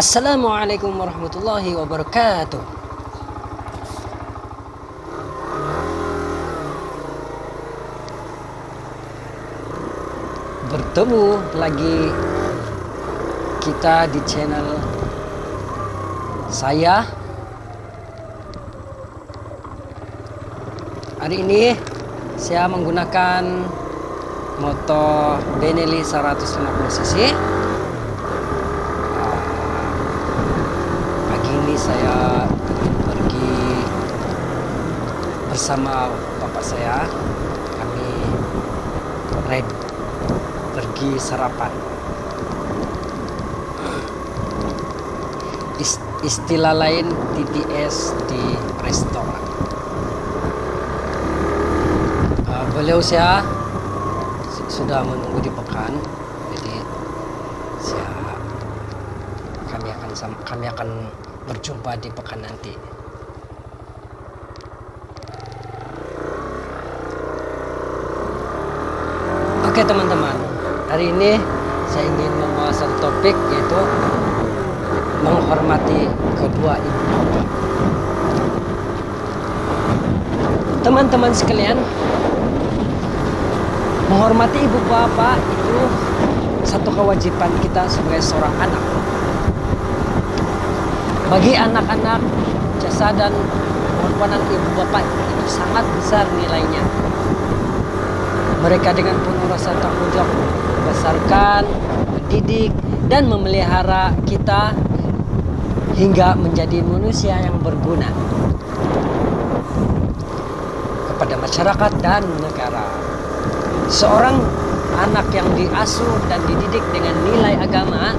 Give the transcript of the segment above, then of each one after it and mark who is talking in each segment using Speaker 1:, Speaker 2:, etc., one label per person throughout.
Speaker 1: Assalamualaikum warahmatullahi wabarakatuh. Bertemu lagi kita di channel saya. Hari ini saya menggunakan motor Benelli 150cc. Pagi ini saya pergi bersama bapak saya. Kami ride pergi sarapan. Istilah lain TTS di restoran. Beliau saya sudah menunggu di pekan, jadi kami akan berjumpa di pekan nanti. Oke teman-teman, hari ini saya ingin membahas satu topik, yaitu menghormati kedua ibu bapak. Teman-teman sekalian, menghormati ibu bapak itu satu kewajiban kita sebagai seorang anak. Bagi anak-anak, jasa dan pengorbanan ibu bapak itu sangat besar nilainya. Mereka dengan penuh rasa tanggung jawab membesarkan, mendidik, dan memelihara kita hingga menjadi manusia yang berguna kepada masyarakat dan negara. Seorang anak yang diasuh dan dididik dengan nilai agama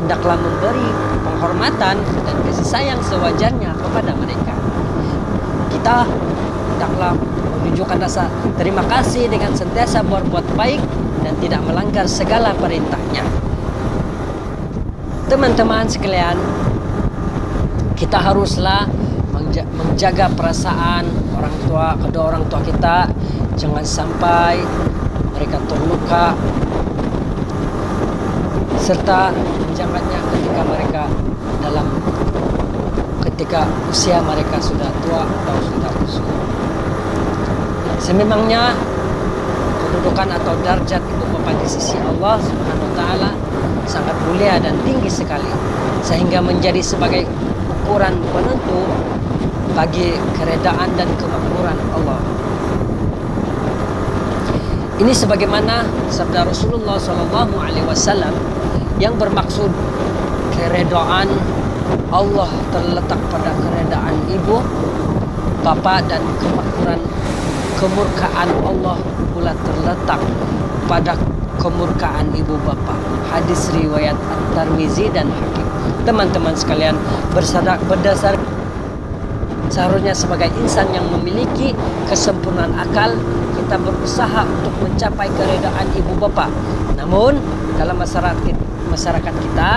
Speaker 1: hendaklah memberi penghormatan dan kasih sayang sewajarnya kepada mereka. Kita hendaklah menunjukkan rasa terima kasih dengan sentiasa berbuat baik dan tidak melanggar segala perintahnya. Teman-teman sekalian, kita haruslah menjaga perasaan kedua orang tua kita. Jangan sampai mereka terluka, serta menjaganya ketika usia mereka sudah tua atau sudah usul. Sememangnya kedudukan atau darjat ibu bapak di sisi Allah Subhanahu wa taala sangat mulia dan tinggi sekali, sehingga menjadi sebagai ukuran penentu bagi keredaan dan kemakmuran Allah. Ini sebagaimana sabda Rasulullah SAW yang bermaksud keredaan Allah terletak pada keredaan ibu bapak, dan kemurkaan Allah pula terletak pada kemurkaan ibu bapak. Hadis riwayat At-Tirmizi dan Hakim. Teman-teman sekalian, berdasar seharusnya sebagai insan yang memiliki kesempurnaan akal, kita berusaha untuk mencapai keredaan ibu bapak. Namun dalam masyarakat kita,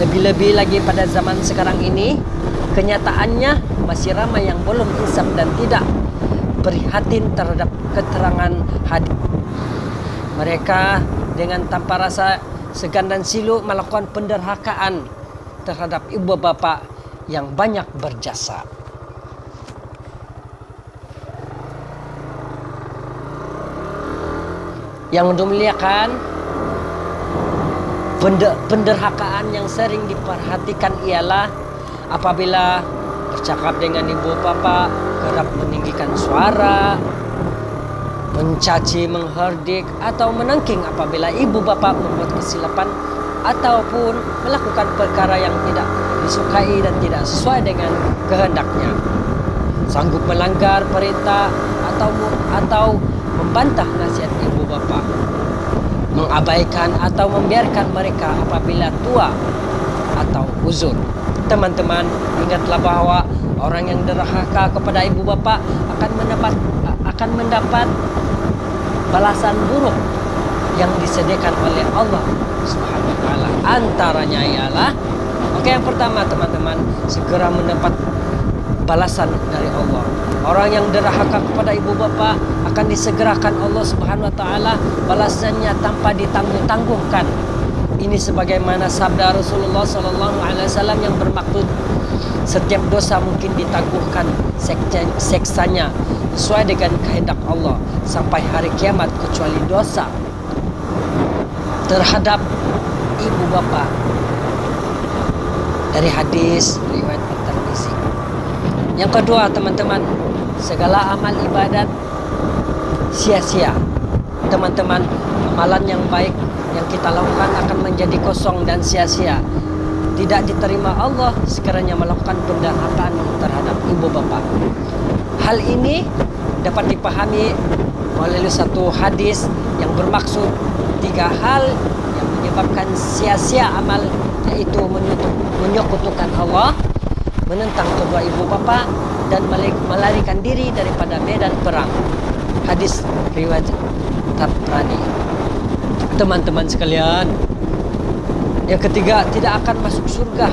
Speaker 1: lebih-lebih lagi pada zaman sekarang ini, kenyataannya masih ramai yang belum insaf dan tidak prihatin terhadap keterangan hadis. Mereka dengan tanpa rasa segan dan silu melakukan penderhakaan terhadap ibu bapak yang banyak berjasa. Yang dimuliakan, penderhakaan yang sering diperhatikan ialah apabila bercakap dengan ibu bapak kerap meninggikan suara, mencaci, mengherdik, atau menengking apabila ibu bapak membuat kesilapan ataupun melakukan perkara yang tidak disukai dan tidak sesuai dengan kehendaknya, sanggup melanggar perintah atau membantah nasihat ibu bapak, mengabaikan atau membiarkan mereka apabila tua atau uzur. Teman-teman, ingatlah bahwa orang yang derhaka kepada ibu bapak akan mendapat balasan buruk yang disediakan oleh Allah Subhanahu wa taala. Antaranya ialah, yang pertama teman-teman, segera mendapat balasan dari Allah. Orang yang derhaka kepada ibu bapa akan disegerakan Allah Subhanahu wa taala balasannya tanpa ditanggung-tanggungkan. Ini sebagaimana sabda Rasulullah SAW yang bermaksud setiap dosa mungkin ditangguhkan seksanya sesuai dengan kehendak Allah sampai hari kiamat, kecuali dosa terhadap ibu bapa. Dari hadis riwayat At-Tirmizi. Yang kedua, teman-teman, segala amal ibadat sia-sia. Teman-teman, amalan yang baik yang kita lakukan akan menjadi kosong dan sia-sia. Tidak diterima Allah sekiranya melakukan pendurhakaan terhadap ibu bapa. Hal ini dapat dipahami melalui satu hadis yang bermaksud 3 hal yang menyebabkan sia-sia amal, yaitu menyekutukan Allah, menentang kedua ibu bapa, dan melarikan diri daripada medan perang. Hadis riwayat Tabrani. Teman-teman sekalian, yang ketiga, tidak akan masuk surga.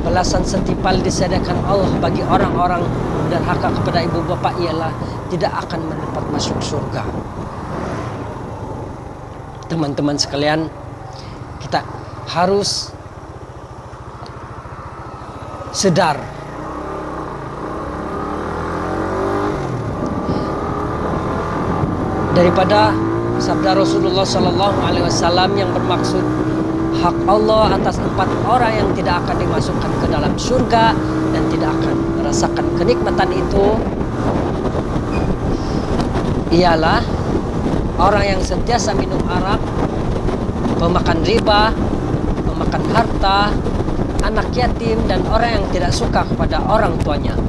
Speaker 1: Balasan setimpal disediakan Allah bagi orang-orang durhaka kepada ibu bapa ialah tidak akan mendapat masuk surga. Teman-teman sekalian, kita harus sedar daripada sabda Rasulullah SAW yang bermaksud hak Allah atas 4 orang yang tidak akan dimasukkan ke dalam surga dan tidak akan merasakan kenikmatan itu ialah orang yang sentiasa minum arak, pemakan riba, pemakan harta, anak yatim, dan orang yang tidak suka kepada orang tuanya.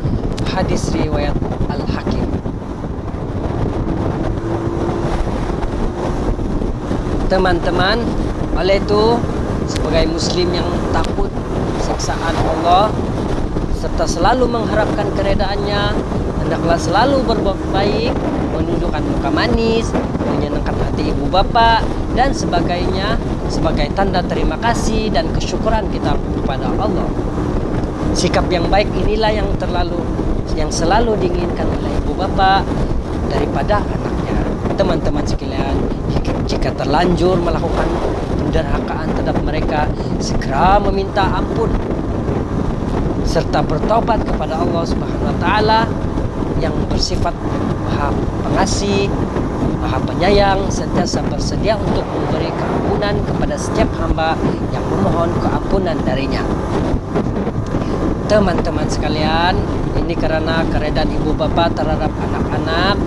Speaker 1: Hadis riwayat Al-Hakim. Teman-teman, oleh itu sebagai muslim yang takut siksaan Allah serta selalu mengharapkan keredaannya, hendaklah selalu berbuat baik, menundukkan muka manis, menyenangkan hati ibu bapa dan sebagainya sebagai tanda terima kasih dan kesyukuran kita kepada Allah. Sikap yang baik inilah yang selalu diinginkan oleh ibu bapa daripada anaknya. Teman-teman sekalian, jika terlanjur melakukan pendurhakaan terhadap mereka, segera meminta ampun serta bertobat kepada Allah Subhanahu wa taala yang bersifat Maha Pengasih, Maha Penyayang, sentiasa bersedia untuk memberi keampunan kepada setiap hamba yang memohon keampunan darinya. Teman-teman sekalian, ini karena keredaan ibu bapa terhadap anak-anak,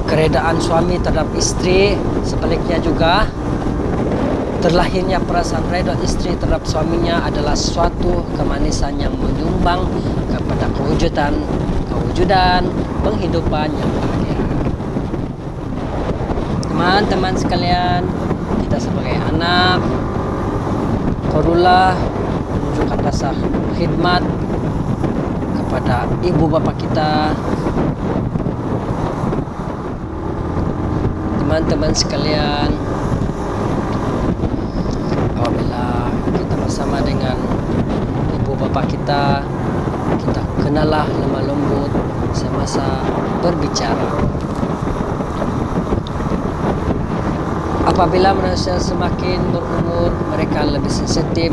Speaker 1: keredaan suami terhadap istri, sebaliknya juga terlahirnya perasaan redha istri terhadap suaminya adalah suatu kemanisan yang menyumbang kepada kewujudan penghidupan yang bahagia. Teman-teman sekalian, kita sebagai anak perlulah menunjukkan rasa khidmat kepada ibu bapa kita. Teman-teman sekalian, apabila kita bersama dengan ibu bapa kita, kita kenalah lemah lembut semasa berbicara. Apabila manusia semakin berumur, mereka lebih sensitif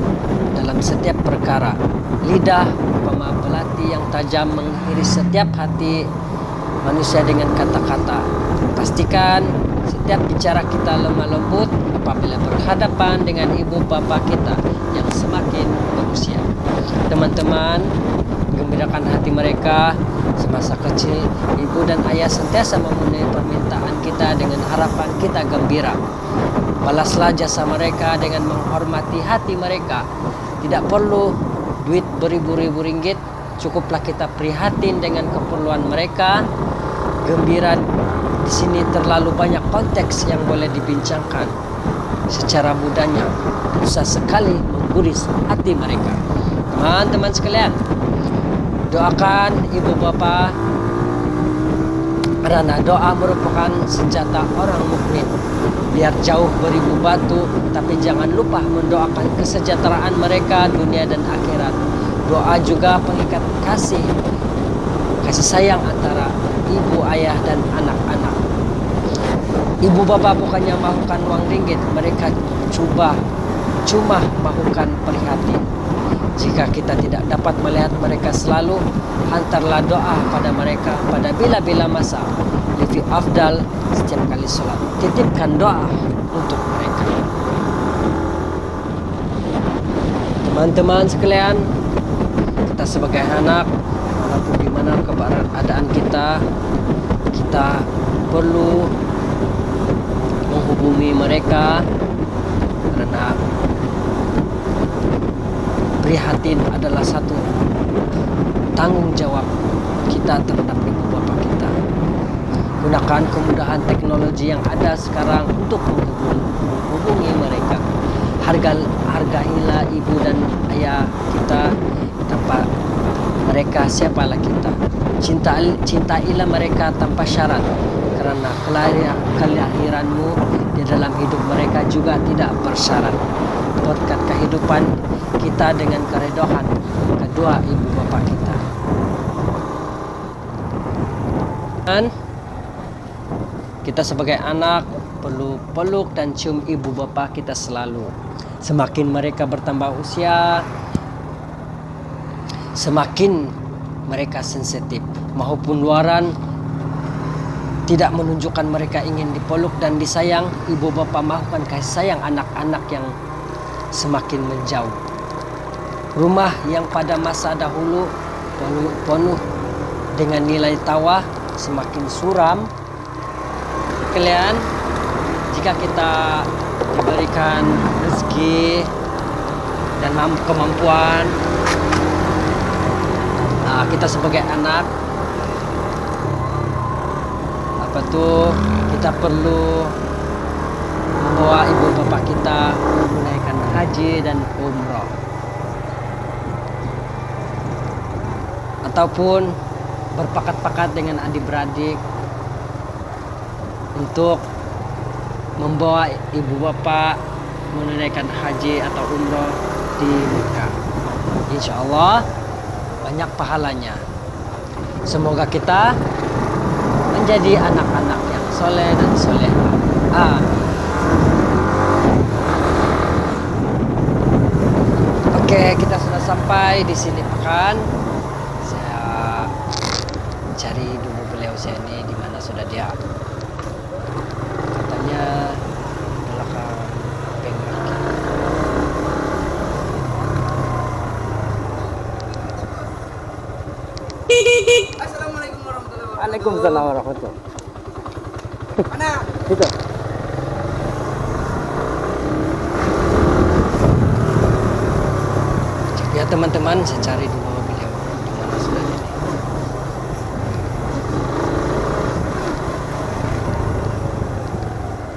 Speaker 1: dalam setiap perkara. Lidah umpama belati yang tajam mengiris setiap hati manusia dengan kata-kata. Pastikan setiap bicara kita lemah lembut apabila berhadapan dengan ibu bapa kita yang semakin berusia. Teman-teman, gembirakan hati mereka semasa kecil. Ibu dan ayah sentiasa memenuhi permintaan kita dengan harapan kita gembira. Balaslah jasa mereka dengan menghormati hati mereka. Tidak perlu duit beribu-ribu ringgit, cukuplah kita prihatin dengan keperluan mereka. Gembira di sini terlalu banyak konteks yang boleh dibincangkan. Secara mudahnya susah sekali mengguris hati mereka. Teman-teman sekalian, doakan ibu bapa karena doa merupakan senjata orang mukmin. Biar jauh beribu batu, tapi jangan lupa mendoakan kesejahteraan mereka dunia dan akhirat. Doa juga pengikat kasih sayang antara ibu, ayah, dan anak-anak. Ibu bapa bukannya mahukan uang ringgit, mereka coba percuma mahukan prihatin. Jika kita tidak dapat melihat mereka selalu, hantarlah doa pada mereka pada bila-bila masa. Lebih afdal setiap kali sholat, titipkan doa untuk mereka. Teman-teman sekalian, kita sebagai anak, walaupun di mana keadaan kita perlu menghubungi mereka, karena prihatin adalah satu tanggung jawab kita terhadap ibu bapak kita. Gunakan kemudahan teknologi yang ada sekarang untuk menghubungi mereka. Hargailah ibu dan ayah kita, tanpa mereka siapalah kita. Cintailah mereka tanpa syarat, karena kelahiranmu di dalam hidup mereka juga tidak bersyarat. Buatkan kehidupan kita dengan keredohan kedua ibu bapak kita. Dan kita sebagai anak perlu peluk dan cium ibu bapak kita selalu. Semakin mereka bertambah usia, semakin mereka sensitif. Maupun luaran tidak menunjukkan mereka ingin dipeluk dan disayang, ibu bapak mahukan kasih sayang anak-anak yang semakin menjauh. Rumah yang pada masa dahulu penuh dengan nilai tawa semakin suram. Kalian, jika kita diberikan rezeki dan kemampuan, kita sebagai anak, kita perlu membawa ibu bapak kita menunaikan haji dan umroh, ataupun berpakat-pakat dengan adik-beradik untuk membawa ibu bapak menunaikan haji atau umroh di Mekah. Insya Allah banyak pahalanya. Semoga kita menjadi anak-anak yang soleh dan solehah. Oke, kita sudah sampai di sini makan. Saya cari dulu beliau saya ini di mana sudah dia. Katanya belakang bank market.
Speaker 2: Assalamualaikum warahmatullahi wabarakatuh.
Speaker 1: Waalaikumsalam warahmatullahi.
Speaker 2: Mana?
Speaker 1: Itu. Ya teman-teman, saya cari dulu beliau di mana sudah ini.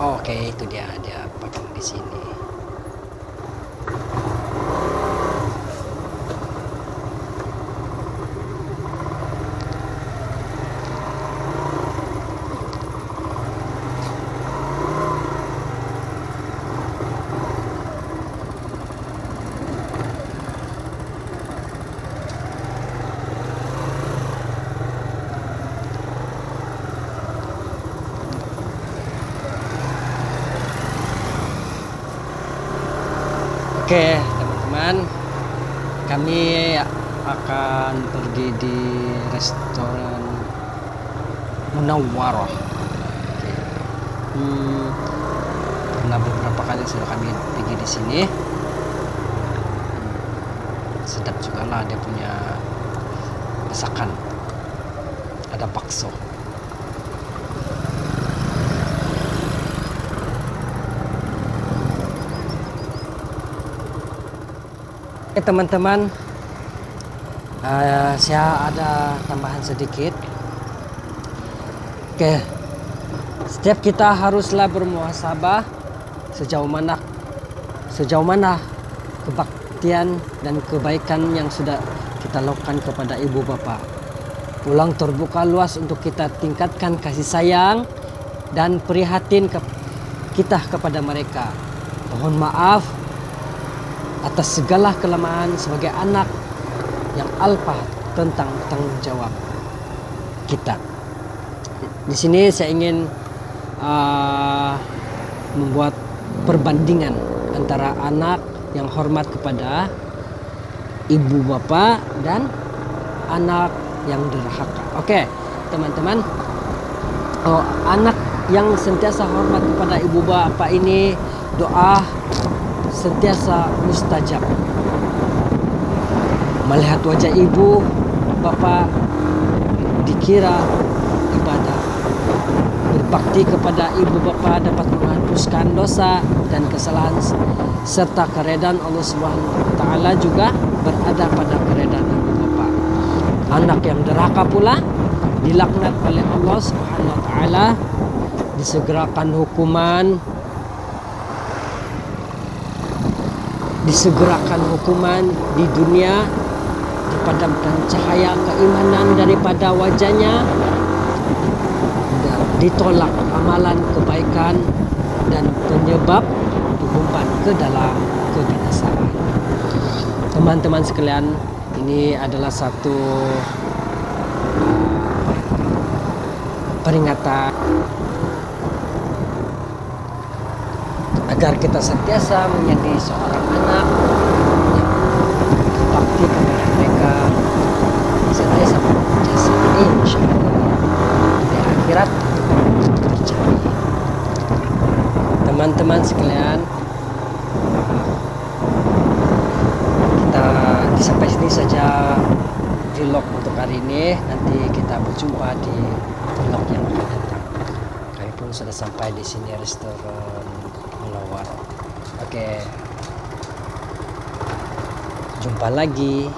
Speaker 1: Oke, itu dia pakai di sini. Oke teman-teman, kami akan pergi di restoran Munawwarah. Karena beberapa kali sudah kami pergi di sini, sedap juga lah dia punya masakan, ada bakso. Teman-teman, saya ada tambahan sedikit. Oke, setiap kita haruslah bermuhasabah sejauh mana kebaktian dan kebaikan yang sudah kita lakukan kepada ibu bapak. Peluang terbuka luas untuk kita tingkatkan kasih sayang dan prihatin kita kepada mereka. Mohon maaf atas segala kelemahan sebagai anak yang alpa tentang tanggung jawab kita. Di sini saya ingin membuat perbandingan antara anak yang hormat kepada ibu bapak dan anak yang durhaka. Oke, teman-teman. Anak yang sentiasa hormat kepada ibu bapak ini doa sentiasa mustajab. Melihat wajah ibu bapak dikira ibadah. Berbakti kepada ibu bapa dapat menghapuskan dosa dan kesalahan serta keredaan Allah Subhanahu wa taala juga berada pada keredaan ibu bapa. Anak yang durhaka pula dilaknat oleh Allah Subhanahu wa taala, disegerakan hukuman di dunia, dipadamkan cahaya keimanan daripada wajahnya, ditolak amalan kebaikan dan penyebab diumpan ke dalam kebinasaan. Teman-teman sekalian, ini adalah satu peringatan agar kita sentiasa menjadi seorang anak yang berbakti kepada mereka, sentiasa berjasa, insya Allah di akhirat tercapai. Teman-teman sekalian, kita sampai sini saja vlog untuk hari ini. Nanti kita berjumpa di vlog yang akan datang. Kami pun sudah sampai di sini, restoran Munawwar. Oke, jumpa lagi.